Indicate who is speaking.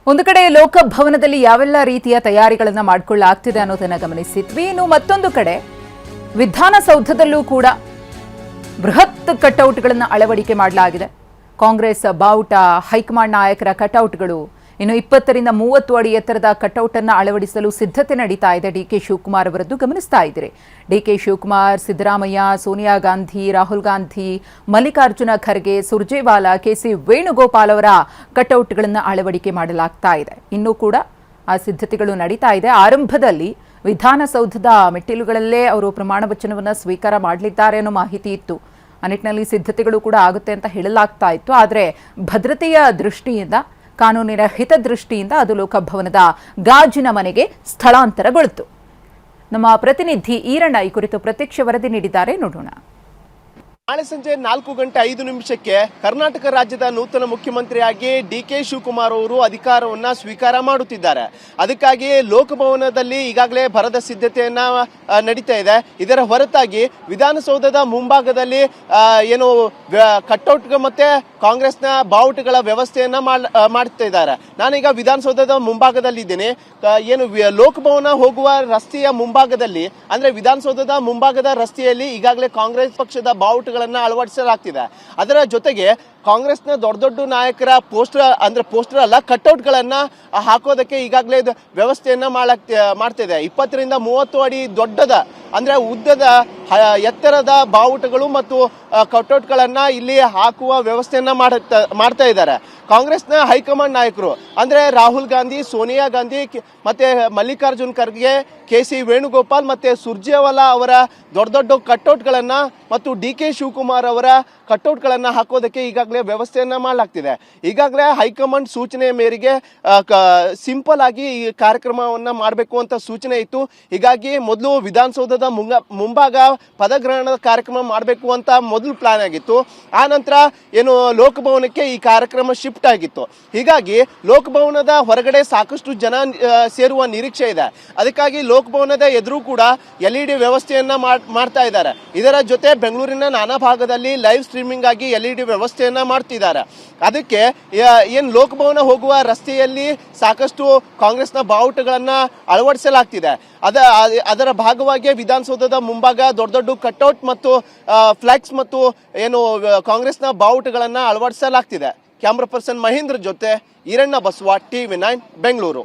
Speaker 1: ಒಂದು ಕಡೆ ಲೋಕಭವನದಲ್ಲಿ ಯಾವೆಲ್ಲ ರೀತಿಯ ತಯಾರಿಗಳನ್ನ ಮಾಡಿಕೊಳ್ಳಲಾಗ್ತಿದೆ ಅನ್ನೋದನ್ನ ಗಮನಿಸಿದ್ವಿ. ಇನ್ನು ಮತ್ತೊಂದು ಕಡೆ ವಿಧಾನಸೌಧದಲ್ಲೂ ಕೂಡ ಬೃಹತ್ ಕಟೌಟ್ಗಳನ್ನು ಅಳವಡಿಕೆ ಮಾಡಲಾಗಿದೆ. ಕಾಂಗ್ರೆಸ್ ಬಾವುಟ, ಹೈಕಮಾಂಡ್ ನಾಯಕರ ಕಟೌಟ್ಗಳು, ಇನ್ನು 20 ರಿಂದ 30 ಅಡಿ ಎತ್ತರದ ಕಟೌಟ್ ಅನ್ನು ಅಳವಡಿಸಲು ಸಿದ್ಧತೆ ನಡೀತಾ ಇದೆ. ಡಿಕೆ ಶಿವಕುಮಾರ್ ಅವರದ್ದು ಗಮನಿಸ್ತಾ ಇದ್ದೀರಿ. ಡಿಕೆ ಶಿವಕುಮಾರ್, ಸಿದ್ದರಾಮಯ್ಯ, ಸೋನಿಯಾ ಗಾಂಧಿ, ರಾಹುಲ್ ಗಾಂಧಿ, ಮಲ್ಲಿಕಾರ್ಜುನ ಖರ್ಗೆ, ಸುರ್ಜೇವಾಲಾ, ಕೆಸಿ ವೇಣುಗೋಪಾಲ್ ಅವರ ಕಟೌಟ್ಗಳನ್ನು ಅಳವಡಿಕೆ ಮಾಡಲಾಗ್ತಾ ಇದೆ. ಇನ್ನೂ ಕೂಡ ಆ ಸಿದ್ಧತೆಗಳು ನಡೀತಾ ಇದೆ. ಆರಂಭದಲ್ಲಿ ವಿಧಾನಸೌಧದ ಮೆಟ್ಟಿಲುಗಳಲ್ಲೇ ಅವರು ಪ್ರಮಾಣ ವಚನವನ್ನು ಸ್ವೀಕಾರ ಮಾಡಲಿದ್ದಾರೆ ಅನ್ನೋ ಮಾಹಿತಿ ಇತ್ತು. ಆ ನಿಟ್ಟಿನಲ್ಲಿ ಸಿದ್ಧತೆಗಳು ಕೂಡ ಆಗುತ್ತೆ ಅಂತ ಹೇಳಲಾಗ್ತಾ ಇತ್ತು. ಆದರೆ ಭದ್ರತೆಯ ದೃಷ್ಟಿಯಿಂದ, ಕಾನೂನಿನ ಹಿತದೃಷ್ಟಿಯಿಂದ ಅದು ಲೋಕಭವನದ ಗಾಜಿನ ಮನೆಗೆ ಸ್ಥಳಾಂತರಗೊಳ್ತು. ನಮ್ಮ ಪ್ರತಿನಿಧಿ ಈರಣ್ಣ ಈ ಕುರಿತು ಪ್ರತ್ಯಕ್ಷ ವರದಿ ನೀಡಿದ್ದಾರೆ, ನೋಡೋಣ.
Speaker 2: ನಾಳೆ ಸಂಜೆ 4:05 ಕರ್ನಾಟಕ ರಾಜ್ಯದ ನೂತನ ಮುಖ್ಯಮಂತ್ರಿಯಾಗಿ ಡಿಕೆ ಶಿವಕುಮಾರ್ ಅವರು ಅಧಿಕಾರವನ್ನ ಸ್ವೀಕಾರ ಮಾಡುತ್ತಿದ್ದಾರೆ. ಅದಕ್ಕಾಗಿ ಲೋಕಭವನದಲ್ಲಿ ಈಗಾಗಲೇ ಭರದ ಸಿದ್ಧತೆಯನ್ನ ನಡೀತಾ ಇದೆ. ಇದರ ಹೊರತಾಗಿ ವಿಧಾನಸೌಧದ ಮುಂಭಾಗದಲ್ಲಿ ಏನು ಕಟ್ಔಟ್ ಮತ್ತೆ ಕಾಂಗ್ರೆಸ್ನ ಬಾವುಟಗಳ ವ್ಯವಸ್ಥೆಯನ್ನ ಮಾಡ್ತಾ ಇದ್ದಾರೆ. ನಾನೀಗ ವಿಧಾನಸೌಧದ ಮುಂಭಾಗದಲ್ಲಿದ್ದೇನೆ. ಏನು ಲೋಕಭವನ ಹೋಗುವ ರಸ್ತೆಯ ಮುಂಭಾಗದಲ್ಲಿ, ಅಂದ್ರೆ ವಿಧಾನಸೌಧದ ಮುಂಭಾಗದ ರಸ್ತೆಯಲ್ಲಿ ಈಗಾಗಲೇ ಕಾಂಗ್ರೆಸ್ ಪಕ್ಷದ ಬಾವುಟ ಅಳವಡಿಸಲಾಗ್ತಿದೆ. ಅದರ ಜೊತೆಗೆ ಕಾಂಗ್ರೆಸ್ನ ದೊಡ್ಡ ದೊಡ್ಡ ನಾಯಕರ ಪೋಸ್ಟರ್ ಅಲ್ಲ, ಕಟ್ಔಟ್ ಗಳನ್ನ ಹಾಕೋದಕ್ಕೆ ಈಗಾಗಲೇ ವ್ಯವಸ್ಥೆಯನ್ನ ಮಾಡ್ತಿದೆ. 20 ರಿಂದ 30 ಅಡಿ ದೊಡ್ಡದ, ಅಂದ್ರೆ ಉದ್ದದ, ಎತ್ತರದ ಬಾವುಟಗಳು ಮತ್ತು ಕಟ್ಔಟ್ ಗಳನ್ನ ಇಲ್ಲಿ ಹಾಕುವ ವ್ಯವಸ್ಥೆಯನ್ನ ಮಾಡ್ತಾ ಇದ್ದಾರೆ. ಕಾಂಗ್ರೆಸ್ನ ಹೈಕಮಾಂಡ್ ನಾಯಕರು ಅಂದ್ರೆ ರಾಹುಲ್ ಗಾಂಧಿ, ಸೋನಿಯಾ ಗಾಂಧಿ ಮತ್ತೆ ಮಲ್ಲಿಕಾರ್ಜುನ್ ಖರ್ಗೆ, ಕೆಸಿ ವೇಣುಗೋಪಾಲ್ ಮತ್ತೆ ಸುರ್ಜೇವಾಲಾ ಅವರ ದೊಡ್ಡ ದೊಡ್ಡ ಕಟ್ಔಟ್ ಗಳನ್ನ ಮತ್ತು ಡಿಕೆ ಶಿವಕುಮಾರ್ ಅವರ ಕಟ್ಔಟ್ ಗಳನ್ನ ಹಾಕೋದಕ್ಕೆ ಈಗಾಗಲೇ ವ್ಯವಸ್ಥೆಯನ್ನ ಮಾಡಲಾಗ್ತಿದೆ. ಈಗಾಗಲೇ ಹೈಕಮಾಂಡ್ ಸೂಚನೆಯ ಮೇರೆಗೆ ಸಿಂಪಲ್ ಆಗಿ ಈ ಕಾರ್ಯಕ್ರಮವನ್ನ ಮಾಡಬೇಕು ಅಂತ ಸೂಚನೆ ಇತ್ತು. ಹೀಗಾಗಿ ಮೊದಲು ವಿಧಾನಸೌಧದ ಮುಂಭಾಗ ಪದಗ್ರಹಣದ ಕಾರ್ಯಕ್ರಮ ಮಾಡಬೇಕು ಅಂತ ಮೊದಲು ಪ್ಲಾನ್ ಆಗಿತ್ತು. ಆ ನಂತರ ಏನು ಲೋಕಭವನಕ್ಕೆ ಈ ಕಾರ್ಯಕ್ರಮ ಶಿಫ್ಟ್ ಆಗಿತ್ತು. ಹೀಗಾಗಿ ಲೋಕಭವನದ ಹೊರಗಡೆ ಸಾಕಷ್ಟು ಜನ ಸೇರುವ ನಿರೀಕ್ಷೆ ಇದೆ. ಅದಕ್ಕಾಗಿ ಲೋಕಭವನದ ಎದುರು ಕೂಡ LED ವ್ಯವಸ್ಥೆಯನ್ನ ಮಾಡ್ತಾ ಇದ್ದಾರೆ. ಇದರ ಜೊತೆ ಬೆಂಗಳೂರಿನ ನಾನಾ ಭಾಗದಲ್ಲಿ ಲೈವ್ ಸ್ಟ್ರೀಮಿಂಗ್ ಆಗಿ LED ವ್ಯವಸ್ಥೆಯನ್ನ ಮಾಡ್ತಿದ್ದಾರೆ. ಅದಕ್ಕೆ ಏನ್ ಲೋಕಭವನ ಹೋಗುವ ರಸ್ತೆಯಲ್ಲಿ ಸಾಕಷ್ಟು ಕಾಂಗ್ರೆಸ್ನ ಬಾವುಟಗಳನ್ನ ಅಳವಡಿಸಲಾಗ್ತಿದೆ. ಅದರ ಭಾಗವಾಗಿ ವಿಧಾನಸೌಧದ ಮುಂಭಾಗ ದೊಡ್ಡ ದೊಡ್ಡ ಕಟ್ಔಟ್ ಮತ್ತು ಫ್ಲೆಕ್ಸ್ ಮತ್ತು ಏನು ಕಾಂಗ್ರೆಸ್ನ ಬಾವುಟಗಳನ್ನ ಅಳವಡಿಸಲಾಗ್ತಿದೆ. ಕ್ಯಾಮ್ರಾ ಪರ್ಸನ್ ಮಹೇಂದ್ರ ಜೊತೆ ಈರಣ್ಣ ಬಸವ, TV9 ಬೆಂಗಳೂರು.